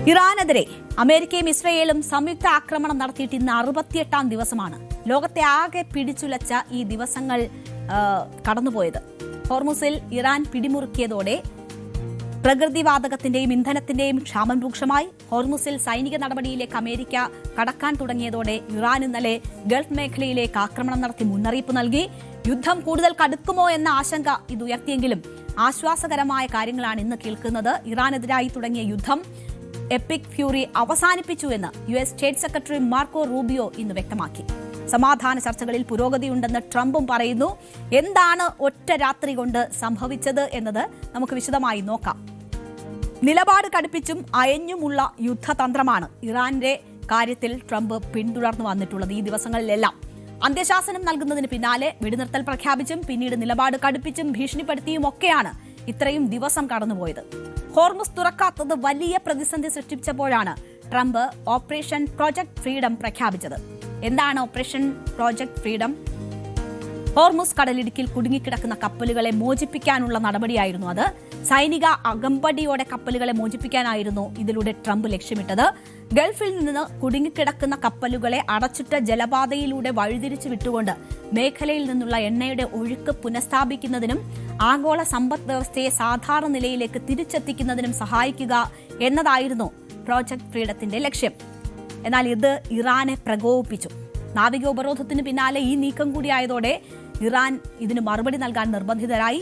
ഇറാനെതിരെ അമേരിക്കയും ഇസ്രയേലും സംയുക്ത ആക്രമണം നടത്തിയിട്ട് ഇന്ന് 68ാം ദിവസമാണ്. ലോകത്തെ ആകെ പിടിച്ചുലച്ച ഈ ദിവസങ്ങൾ കടന്നുപോയത്. ഹോർമുസിൽ ഇറാൻ പിടിമുറുക്കിയതോടെ പ്രകൃതിവാതകത്തിന്റെയും ഇന്ധനത്തിന്റെയും ക്ഷാമം രൂക്ഷമായി. ഹോർമുസിൽ സൈനിക നടപടിയിലേക്ക് അമേരിക്ക കടക്കാൻ തുടങ്ങിയതോടെ ഇറാൻ ഇന്നലെ ഗൾഫ് മേഖലയിലേക്ക് ആക്രമണം നടത്തി മുന്നറിയിപ്പ് നൽകി. യുദ്ധം കൂടുതൽ കടുക്കുമോ എന്ന ആശങ്ക ഇത് ഉയർത്തിയെങ്കിലും ആശ്വാസകരമായ കാര്യങ്ങളാണ് ഇന്ന് കേൾക്കുന്നത്. ഇറാനെതിരായി തുടങ്ങിയ യുദ്ധം എപ്പിക് ഫ്യൂറി അവസാനിപ്പിച്ചു എന്ന് US state secretary Marco Rubio ഇന്ന് വ്യക്തമാക്കി. സമാധാന ചർച്ചകളിൽ പുരോഗതിയുണ്ടെന്ന് ട്രംപും പറയുന്നു. എന്താണ് ഒറ്റ രാത്രി കൊണ്ട് സംഭവിച്ചത് എന്നത് നമുക്ക് വിശദമായി നോക്കാം. നിലപാട് കടുപ്പിച്ചും അയഞ്ഞുമുള്ള യുദ്ധതന്ത്രമാണ് ഇറാന്റെ കാര്യത്തിൽ ട്രംപ് പിന്തുടർന്നു വന്നിട്ടുള്ളത്. ഈ ദിവസങ്ങളിലെല്ലാം അന്ത്യശാസനം നൽകുന്നതിന് പിന്നാലെ വെടിനിർത്തൽ പ്രഖ്യാപിച്ചും പിന്നീട് നിലപാട് കടുപ്പിച്ചും ഭീഷണിപ്പെടുത്തിയും ഒക്കെയാണ് ഇത്രയും ദിവസം കടന്നുപോയത്. ഹോർമുസ് തുറക്കാത്തത് വലിയ പ്രതിസന്ധി സൃഷ്ടിച്ചപ്പോഴാണ് ട്രംപ് ഓപ്പറേഷൻ പ്രോജക്ട് ഫ്രീഡം പ്രഖ്യാപിച്ചത്. എന്താണ് ഓപ്പറേഷൻ പ്രോജക്ട് ഫ്രീഡം? ഹോർമുസ് കടലിടുക്കിൽ കുടുങ്ങിക്കിടക്കുന്ന കപ്പലുകളെ മോചിപ്പിക്കാനുള്ള നടപടിയായിരുന്നു അത്. സൈനിക അകമ്പടിയോടെ കപ്പലുകളെ മോചിപ്പിക്കാനായിരുന്നു ഇതിലൂടെ ട്രംപ് ലക്ഷ്യമിട്ടത്. ഗൾഫിൽ നിന്ന് കുടുങ്ങിക്കിടക്കുന്ന കപ്പലുകളെ അടച്ചിട്ട ജലപാതയിലൂടെ വഴിതിരിച്ചു വിട്ടുകൊണ്ട് മേഖലയിൽ നിന്നുള്ള എണ്ണയുടെ ഒഴുക്ക് പുനഃസ്ഥാപിക്കുന്നതിനും ആഗോള സമ്പദ് വ്യവസ്ഥയെ സാധാരണ നിലയിലേക്ക് തിരിച്ചെത്തിക്കുന്നതിനും സഹായിക്കുക എന്നതായിരുന്നു പ്രോജക്ട് ഫ്രീഡത്തിന്റെ ലക്ഷ്യം. എന്നാൽ ഇത് ഇറാനെ പ്രകോപിപ്പിച്ചു. നാവിക ഉപരോധത്തിന് പിന്നാലെ ഈ നീക്കം കൂടിയായതോടെ ഇറാൻ ഇതിന് മറുപടി നൽകാൻ നിർബന്ധിതരായി.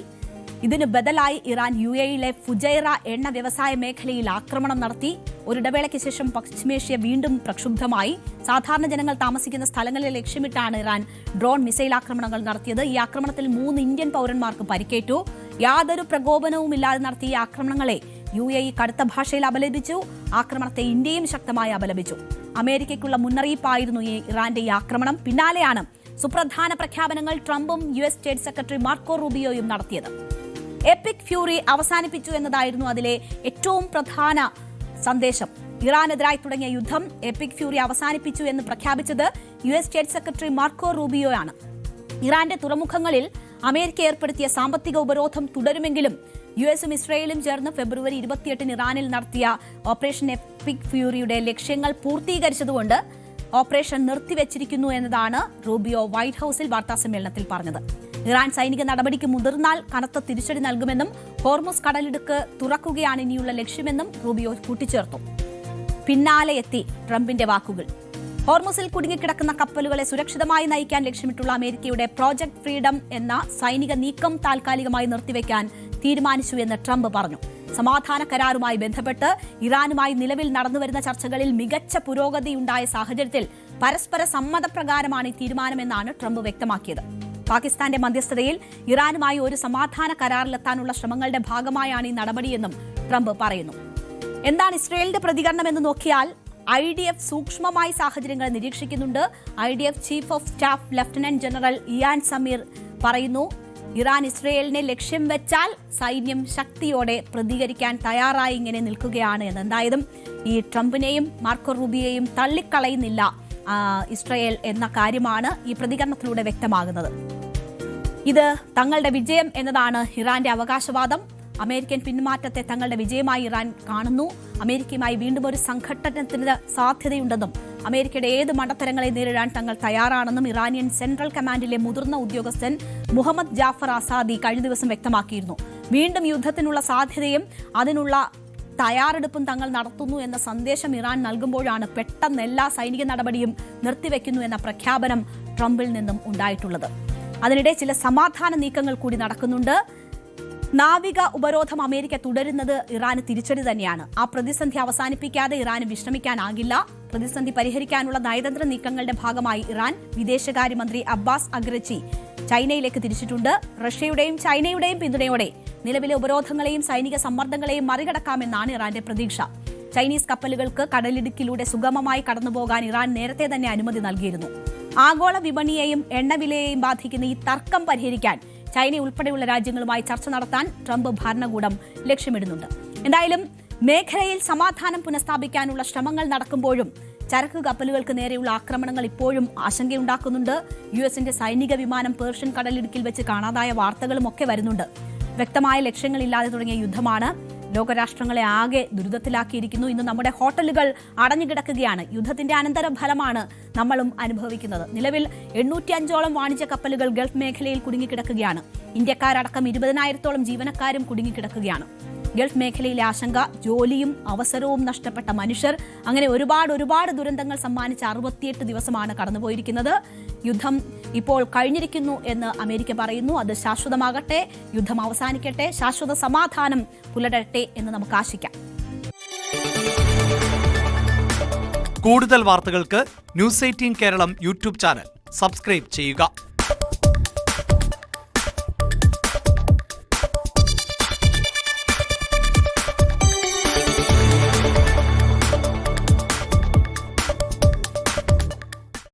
ഇതിന് ബദലായി ഇറാൻ UAE-യിലെ ഫുജൈറ എണ്ണ വ്യവസായ മേഖലയിൽ ആക്രമണം നടത്തി. ഒരിടവേളയ്ക്ക് ശേഷം പശ്ചിമേഷ്യ വീണ്ടും പ്രക്ഷുബ്ധമായി. സാധാരണ ജനങ്ങൾ താമസിക്കുന്ന സ്ഥലങ്ങളെ ലക്ഷ്യമിട്ടാണ് ഇറാൻ ഡ്രോൺ മിസൈൽ ആക്രമണങ്ങൾ നടത്തിയത്. ഈ ആക്രമണത്തിൽ 3 ഇന്ത്യൻ പൌരന്മാർക്ക് പരിക്കേറ്റു. യാതൊരു പ്രകോപനവുമില്ലാതെ നടത്തിയ ഈ ആക്രമണങ്ങളെ UAE കടുത്ത ഭാഷയിൽ അപലപിച്ചു. ആക്രമണത്തെ ഇന്ത്യയും ശക്തമായി അപലപിച്ചു. അമേരിക്കയ്ക്കുള്ള മുന്നറിയിപ്പായിരുന്നു ഇറാന്റെ ഈ ആക്രമണം. പിന്നാലെയാണ് സുപ്രധാന പ്രഖ്യാപനങ്ങൾ ട്രംപും US സ്റ്റേറ്റ് സെക്രട്ടറി മാർക്കോ റൂബിയോയും നടത്തിയത്. എപ്പിക് ഫ്യൂറി അവസാനിപ്പിച്ചു എന്നതായിരുന്നു അതിലെ ഏറ്റവും പ്രധാന സന്ദേശം. ഇറാനെതിരായി തുടങ്ങിയ യുദ്ധം എപ്പിക് ഫ്യൂറി അവസാനിപ്പിച്ചു എന്ന് പ്രഖ്യാപിച്ചത് US സ്റ്റേറ്റ് സെക്രട്ടറി മാർക്കോ റൂബിയോയാണ്. ഇറാന്റെ തുറമുഖങ്ങളിൽ അമേരിക്ക ഏർപ്പെടുത്തിയ സാമ്പത്തിക ഉപരോധം തുടരുമെങ്കിലും US-ഉം ഇസ്രയേലും ചേർന്ന് ഫെബ്രുവരി 28-ന് ഇറാനിൽ നടത്തിയ ഓപ്പറേഷൻ എപ്പിക് ഫ്യൂറിയുടെ ലക്ഷ്യങ്ങൾ പൂർത്തീകരിച്ചതുകൊണ്ട് ഓപ്പറേഷൻ നിർത്തിവച്ചിരിക്കുന്നു എന്നതാണ് റൂബിയോ വൈറ്റ് ഹൌസിൽ വാർത്താസമ്മേളനത്തിൽ പറഞ്ഞത്. ഇറാൻ സൈനിക നടപടിക്ക് മുതിർന്നാൽ കനത്ത തിരിച്ചടി നൽകുമെന്നും ഹോർമുസ് കടലിടുക്ക് തുറക്കുകയാണ് ഇനിയുള്ള ലക്ഷ്യമെന്നും റൂബിയോ കൂട്ടിച്ചേർത്തു. പിന്നാലെ എത്തി ട്രംപിന്റെ വാക്കുകൾ. ഹോർമുസിൽ കുടുങ്ങിക്കിടക്കുന്ന കപ്പലുകളെ സുരക്ഷിതമായി നയിക്കാൻ ലക്ഷ്യമിട്ടുള്ള അമേരിക്കയുടെ പ്രോജക്ട് ഫ്രീഡം എന്ന സൈനിക നീക്കം താൽക്കാലികമായി നിർത്തിവെക്കാൻ തീരുമാനിച്ചു എന്ന് ട്രംപ് പറഞ്ഞു. സമാധാന കരാറുമായി ബന്ധപ്പെട്ട് ഇറാനുമായി നിലവിൽ നടന്നുവരുന്ന ചർച്ചകളിൽ മികച്ച പുരോഗതിയുണ്ടായ സാഹചര്യത്തിൽ പരസ്പര സമ്മതപ്രകാരമാണ് ഈ തീരുമാനമെന്നാണ് ട്രംപ് വ്യക്തമാക്കിയത്. പാകിസ്ഥാന്റെ മധ്യസ്ഥതയിൽ ഇറാനുമായി ഒരു സമാധാന കരാറിലെത്താനുള്ള ശ്രമങ്ങളുടെ ഭാഗമായാണ് ഈ നടപടിയെന്നും ട്രംപ് പറയുന്നു. എന്താണ് ഇസ്രയേലിന്റെ പ്രതികരണം എന്ന് നോക്കിയാൽ IDF സൂക്ഷ്മമായി സാഹചര്യങ്ങൾ നിരീക്ഷിക്കുന്നുണ്ട്. IDF chief of staff lieutenant general Ian Sameer പറയുന്നു, ഇറാൻ ഇസ്രയേലിനെ ലക്ഷ്യം വെച്ചാൽ സൈന്യം ശക്തിയോടെ പ്രതികരിക്കാൻ തയ്യാറായി ഇങ്ങനെ നിൽക്കുകയാണ് എന്ന്. എന്തായാലും ഈ ട്രംപിനെയും മാർക്കോ റൂബിയോയും തള്ളിക്കളയുന്നില്ല ഇസ്രയേൽ എന്ന കാര്യമാണ് ഈ പ്രതികരണത്തിലൂടെ വ്യക്തമാകുന്നത്. ഇത് തങ്ങളുടെ വിജയം എന്നതാണ് ഇറാന്റെ അവകാശവാദം. അമേരിക്കൻ പിന്മാറ്റത്തെ തങ്ങളുടെ വിജയമായി ഇറാൻ കാണുന്നു. അമേരിക്കയുമായി വീണ്ടും ഒരു സംഘട്ടനത്തിന് സാധ്യതയുണ്ടെന്നും അമേരിക്കയുടെ ഏത് മണ്ടത്തരങ്ങളെ നേരിടാൻ തങ്ങൾ തയ്യാറാണെന്നും ഇറാനിയൻ സെൻട്രൽ കമാൻഡിലെ മുതിർന്ന ഉദ്യോഗസ്ഥൻ മുഹമ്മദ് ജാഫർ ആസാദി കഴിഞ്ഞ ദിവസം വ്യക്തമാക്കിയിരുന്നു. വീണ്ടും യുദ്ധത്തിനുള്ള സാധ്യതയും അതിനുള്ള തയ്യാറെടുപ്പും തങ്ങൾ നടത്തുന്നു എന്ന സന്ദേശം ഇറാൻ നൽകുമ്പോഴാണ് പെട്ടെന്ന് എല്ലാ സൈനിക നടപടിയും നിർത്തിവെക്കുന്നു എന്ന പ്രഖ്യാപനം ട്രംപിൽ നിന്നും ഉണ്ടായിട്ടുള്ളത്. അതിനിടെ ചില സമാധാന നീക്കങ്ങൾ കൂടി നടക്കുന്നുണ്ട്. നാവിക ഉപരോധം അമേരിക്ക തുടരുന്നത് ഇറാന് തിരിച്ചടി തന്നെയാണ്. ആ പ്രതിസന്ധി അവസാനിപ്പിക്കാതെ ഇറാന് വിശ്രമിക്കാനാകില്ല. പ്രതിസന്ധി പരിഹരിക്കാനുള്ള നയതന്ത്ര നീക്കങ്ങളുടെ ഭാഗമായി ഇറാൻ വിദേശകാര്യമന്ത്രി അബ്ബാസ് അഗ്രച്ചി ചൈനയിലേക്ക് തിരിച്ചിട്ടുണ്ട്. റഷ്യയുടെയും ചൈനയുടെയും പിന്തുണയോടെ നിലവിലെ ഉപരോധങ്ങളെയും സൈനിക സമ്മർദ്ദങ്ങളെയും മറികടക്കാമെന്നാണ് ഇറാന്റെ പ്രതീക്ഷ. ചൈനീസ് കപ്പലുകൾക്ക് കടലിടുക്കിലൂടെ സുഗമമായി കടന്നുപോകാൻ ഇറാൻ നേരത്തെ തന്നെ അനുമതി നൽകിയിരുന്നു. ആഗോള വിപണിയെയും എണ്ണവിലയെയും ബാധിക്കുന്ന ഈ തർക്കം പരിഹരിക്കാൻ ചൈന ഉൾപ്പെടെയുള്ള രാജ്യങ്ങളുമായി ചർച്ച നടത്താൻ ട്രംപ് ഭരണകൂടം ലക്ഷ്യമിടുന്നുണ്ട്. എന്തായാലും മേഖലയിൽ സമാധാനം പുനഃസ്ഥാപിക്കാനുള്ള ശ്രമങ്ങൾ നടക്കുമ്പോഴും ചരക്ക് കപ്പലുകൾക്ക് നേരെയുള്ള ആക്രമണങ്ങൾ ഇപ്പോഴും ആശങ്കയുണ്ടാക്കുന്നുണ്ട്. US-ന്റെ സൈനിക വിമാനം പേർഷ്യൻ കടലിടുക്കിൽ വെച്ച് കാണാതായ വാർത്തകളും ഒക്കെ വരുന്നുണ്ട്. വ്യക്തമായ ലക്ഷ്യങ്ങളില്ലാതെ തുടങ്ങിയ യുദ്ധമാണ്. ലോകരാഷ്ട്രങ്ങളെ ആകെ ദുരിതത്തിലാക്കിയിരിക്കുന്നു. ഇന്ന് നമ്മുടെ ഹോട്ടലുകൾ അടഞ്ഞുകിടക്കുകയാണ്. യുദ്ധത്തിന്റെ അനന്തരഫലമാണ് നമ്മളും അനുഭവിക്കുന്നത്. നിലവിൽ 805ഓളം വാണിജ്യ കപ്പലുകൾ ഗൾഫ് മേഖലയിൽ കുടുങ്ങിക്കിടക്കുകയാണ്. ഇന്ത്യക്കാരടക്കം 20,000-ഓളം ജീവനക്കാരും കുടുങ്ങിക്കിടക്കുകയാണ്. ഗൾഫ് മേഖലയിലെ ആശങ്ക, ജോലിയും അവസരവും നഷ്ടപ്പെട്ട മനുഷ്യർ, അങ്ങനെ ഒരുപാട് ദുരന്തങ്ങൾ സമ്മാനിച്ച 68 ദിവസമാണ് കടന്നുപോയിരിക്കുന്നത്. യുദ്ധം ഇപ്പോൾ കഴിഞ്ഞിരിക്കുന്നു എന്ന് അമേരിക്ക പറയുന്നു. അത് ശാശ്വതമാകട്ടെ, യുദ്ധം അവസാനിക്കട്ടെ, ശാശ്വത സമാധാനം പുലരട്ടെ എന്ന് നമുക്ക് ആശിക്കാം. കൂടുതൽ വാർത്തകൾക്ക് news 18 Keralam YouTube channel subscribe ചെയ്യുക.